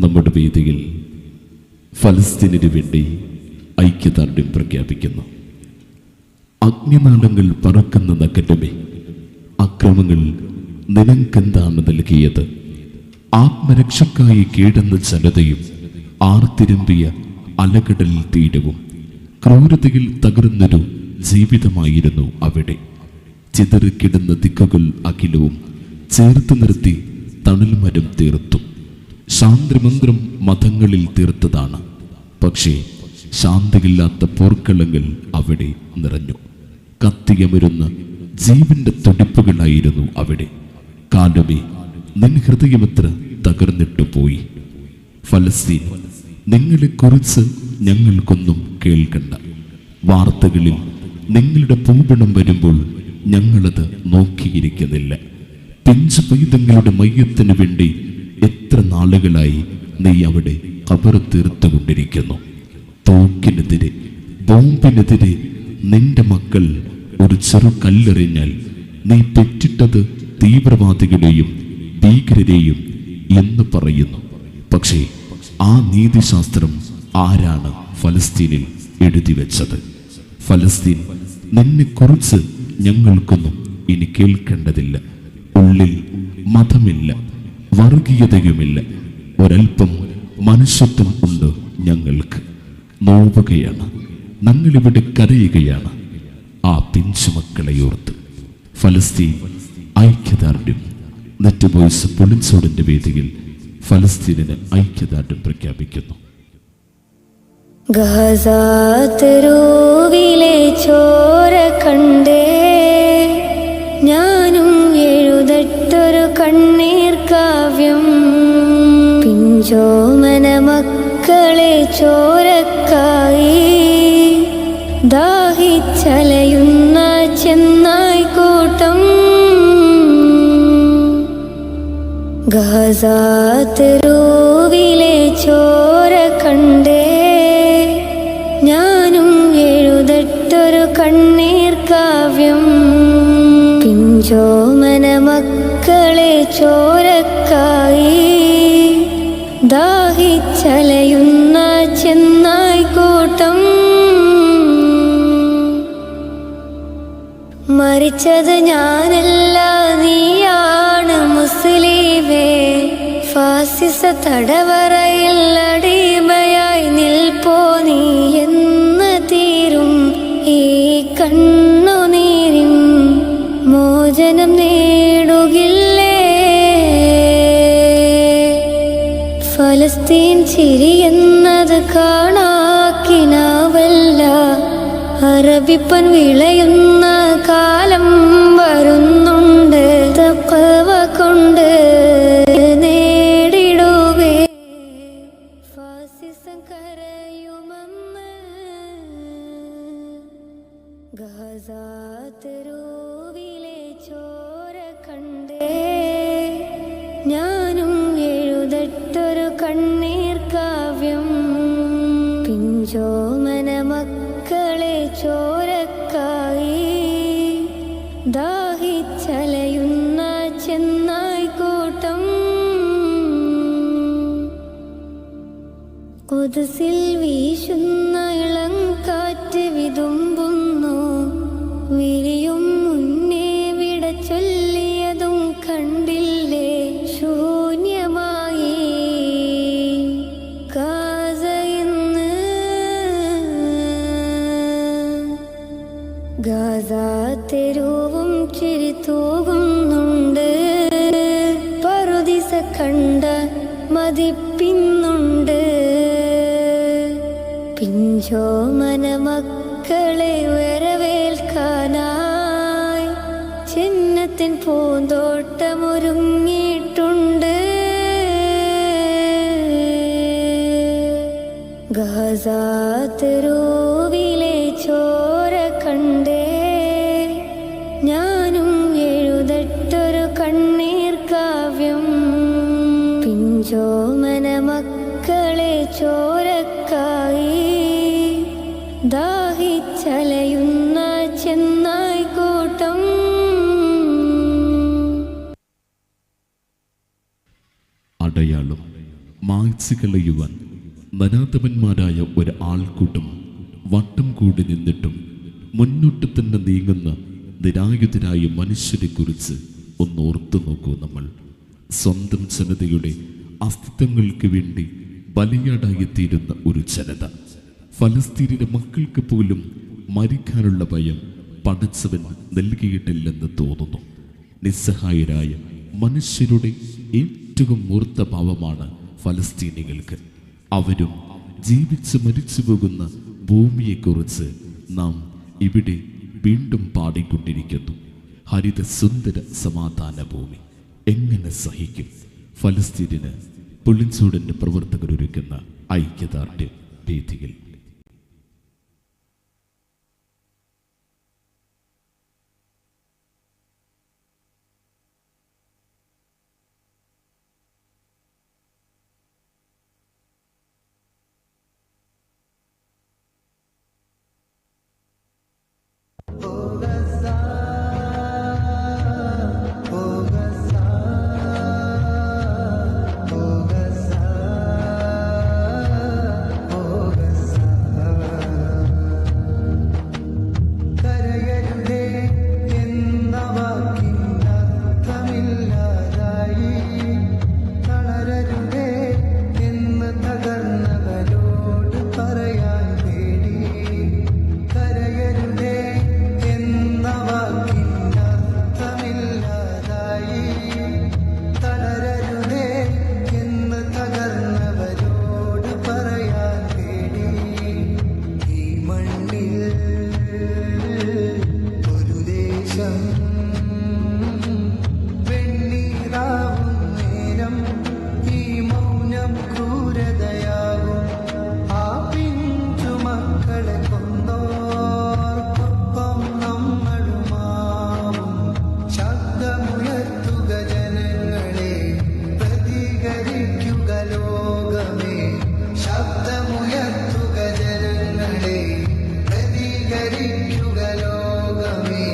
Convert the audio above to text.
നമ്മുടെ വേദിയിൽ ഫലസ്തീനു വേണ്ടി ഐക്യദാർഢ്യം പ്രഖ്യാപിക്കുന്നു. അഗ്നിനാളങ്ങൾ പറക്കുന്ന നഗരമേ, അക്രമങ്ങൾ നിനക്കെന്താണ് നൽകിയത്? ആത്മരക്ഷക്കായി കീഴുന്ന ജനതയും ആർത്തിരമ്പിയ അലകടൽ തീരവും ക്രൂരതയിൽ തകർന്നൊരു ജീവിതമായിരുന്നു അവിടെ. ചിതറിക്കിടുന്ന ദിക്കുകൾ അഖിലവും ചേർത്ത് നിർത്തി തണൽമരം തീർത്തു. ശാന്തിമന്ത്രം മതങ്ങളിൽ തീർത്തതാണ്. പക്ഷേ ശാന്തിയില്ലാത്ത പോർക്കളങ്ങൾ അവിടെ നിറഞ്ഞു. കത്തിയമരുന്ന ജീവന്റെ തുടിപ്പുകളായിരുന്നു അവിടെ. കാലമേ, നിൻ ഹൃദയമെത്ര തകർന്നിട്ടു പോയി. ഫലസ്തീൻ, നിങ്ങളെക്കുറിച്ച് ഞങ്ങൾക്കൊന്നും കേൾക്കണ്ട. വാർത്തകളിൽ നിങ്ങളുടെ പൂപണം വരുമ്പോൾ ഞങ്ങളത് നോക്കിയിരിക്കുന്നില്ല. പിഞ്ചു പൈതങ്ങളുടെ മയ്യത്തിനു വേണ്ടി എത്ര നാളുകളായി നീ അവിടെ ഖബർ തീർത്തുകൊണ്ടിരിക്കുന്നു. തോക്കിനെതിരെ, ബോംബിനെതിരെ നിന്റെ മക്കൾ ഒരു ചെറു കല്ലെറിഞ്ഞാൽ നീ പെറ്റിട്ടത് തീവ്രവാദികളെയും ഭീകരരെയും എന്ന് പറയുന്നു. പക്ഷേ ആ നീതിശാസ്ത്രം ആരാണ് ഫലസ്തീനിൽ എഴുതി വെച്ചത്? ഫലസ്തീൻ, നിന്നെക്കുറിച്ച് ഞങ്ങൾക്കൊന്നും ഇനി കേൾക്കേണ്ടതില്ല. ഉള്ളിൽ മതമില്ല, വർഗീയതയുമില്ല. ഒരൽപ്പം മനുഷ്യത്വം ഉണ്ട് ഞങ്ങൾക്ക്. നോവുകയാണ്, ഞങ്ങളിവിടെ കരയുകയാണ് ആ പിഞ്ചുമക്കളെ ഓർത്ത്. ഫലസ്തീൻ ഐക്യദാർഢ്യം. നെറ്റ് വോയിസ് പൊളിൻസോടിന്റെ വേദിയിൽ ഫലസ്തീനിന് ഐക്യദാർഢ്യം പ്രഖ്യാപിക്കുന്നു. ഗസ തെരുവിലെ ചോര കണ്ടേ ഞാനും എഴുതട്ടൊരു കണ്ണീർ കാവ്യം. പിഞ്ചോമന മക്കളെ ചോരക്കായി ദാഹിച്ചലയുന്ന ചെന്നായ്ക്കൂട്ടം. ഗസ തെരുവിലെ ചോര കണ്ടേ ഞാനും എഴുതട്ടൊരു കണ്ണീർ കാവ്യം. പിഞ്ചോമന മക്കളെ ചോരക്കായി ദാഹിച്ചലയുന്ന ചെന്നായ്ക്കൂട്ടം. മരിച്ചത് ഞാനല്ല, നീയാണ് മുസ്ലിമേ. ഫാസിസ തടവറയിൽ അടിമയായി നിൽപ്പോ നീ എന്ന് തീരും ഈ കണ്ണുനീരിൻ മോചനം നേടുകില്ലേ? ഫലസ്തീൻ ചിരിയെന്നത് കാണാക്കിനാവല്ല. അറബിപ്പൻ വിളയുന്ന കാലം വരുന്നുണ്ട്. തഖ്വ കൊണ്ട് നേടിടുവേ ഫാസിസം കരയുമെന്ന്. ഗസ തെരുവിലെ ചോര കണ്ടേ ഞാനും എഴുതട്ടൊരു കണ്ണീർ കാവ്യം. പിഞ്ചോമന മക്കളെ ചോരക്കായി ദാഹിച്ചലയുന്ന ചെന്നായ്ക്കൂട്ടം. ഖുദ്സിൽ വീശുന്ന ഇളം കാറ്റ് വിതുമ്പുന്നു. വിരിയും മുന്നേ വിട ചൊല്ലിയതും കണ്ടില്ലേ? ശൂന്യമായി ഗസ ഇന്ന്. ഗസ തെരുവും ചിരിതൂകുന്നുണ്ട്. പറുദിസ കണ്ട മതിപ്പിന്നുണ്ട്. പിഞ്ചോമന മക്കളെ വരവേൽക്കാനായി ചിന്നത്തിൻ പൂന്തോട്ടമൊരുങ്ങിയിട്ടുണ്ട്. ഗസ തെരുവിലെ ചോര കണ്ടേ ഞാനും എഴുതട്ടൊരു കണ്ണീർ കാവ്യം. പിഞ്ചോമന മക്കളെ ചോരക്കായി ദാഹിച്ചലയുന്ന ചെന്നായ്ക്കൂട്ടം. അടയാളം മായ്ച്ചു കളയുവാൻ നരാധമന്മാരായ ഒരു ആൾക്കൂട്ടം വട്ടം കൂടി നിന്നിട്ടും മുന്നോട്ട് തന്നെ നീങ്ങുന്ന നിരായുധരായ മനുഷ്യരെ കുറിച്ച് ഒന്ന് ഓർത്തു നോക്കൂ. നമ്മൾ സ്വന്തം ജനതയുടെ അസ്തിത്വങ്ങൾക്ക് വേണ്ടി ബലിയാടായിത്തീരുന്ന ഒരു ജനത. ഫലസ്തീനിലെ മക്കൾക്ക് പോലും മരിക്കാനുള്ള ഭയം പടച്ചവൻ നൽകിയിട്ടില്ലെന്ന് തോന്നുന്നു. നിസ്സഹായരായ മനുഷ്യരുടെ ഏറ്റവും മൂർത്ത ഭാവമാണ് ഫലസ്തീനികൾക്ക്. അവരും ജീവിച്ച് മരിച്ചു പോകുന്ന ഭൂമിയെക്കുറിച്ച് നാം ഇവിടെ വീണ്ടും പാടിക്കൊണ്ടിരിക്കുന്നു. ഹരിത സുന്ദര സമാധാന ഭൂമി എങ്ങനെ സഹിക്കും? ഫലസ്തീനിന് പുളിഞ്ചൂടിൻ്റെ പ്രവർത്തകരൊരുക്കുന്ന ഐക്യദാർഢ്യ വേദികൾ. ശബ്ദമുയർത്തുക ജനങ്ങളെ, പ്രതികരിക്കുക ലോകമേ.